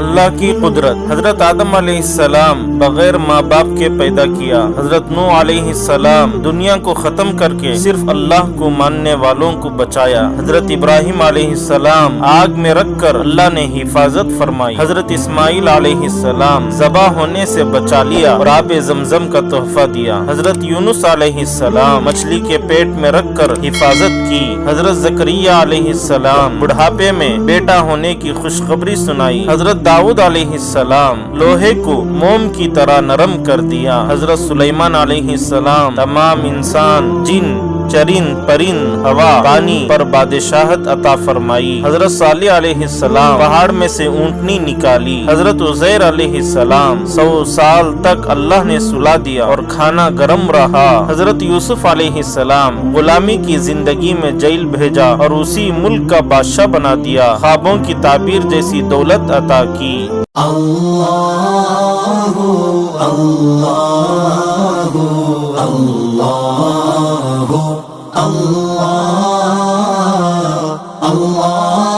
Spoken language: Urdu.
اللہ کی قدرت۔ حضرت آدم علیہ السلام بغیر ماں باپ کے پیدا کیا۔ حضرت نوح علیہ السلام دنیا کو ختم کر کے صرف اللہ کو ماننے والوں کو بچایا۔ حضرت ابراہیم علیہ السلام آگ میں رکھ کر اللہ نے حفاظت فرمائی۔ حضرت اسماعیل علیہ السلام ذبح ہونے سے بچا لیا اور آب زمزم کا تحفہ دیا۔ حضرت یونس علیہ السلام مچھلی کے پیٹ میں رکھ کر حفاظت کی۔ حضرت زکریا علیہ السلام بڑھاپے میں بیٹا ہونے کی خوشخبری سنائی۔ حضرت داؤد علیہ السلام لوہے کو موم کی طرح نرم کر دیا۔ حضرت سلیمان علیہ السلام تمام انسان، جن، چرند، پرند، ہوا، پانی پر بادشاہت عطا فرمائی۔ حضرت صالح علیہ السلام پہاڑ میں سے اونٹنی نکالی۔ حضرت عزیر علیہ السلام 100 سال تک اللہ نے سلا دیا اور کھانا گرم رہا۔ حضرت یوسف علیہ السلام غلامی کی زندگی میں جیل بھیجا اور اسی ملک کا بادشاہ بنا دیا۔ خوابوں کی تعبیر جیسی دولت عطا کی۔ اللہ اللہ اللہ اللہ اللہ اللہ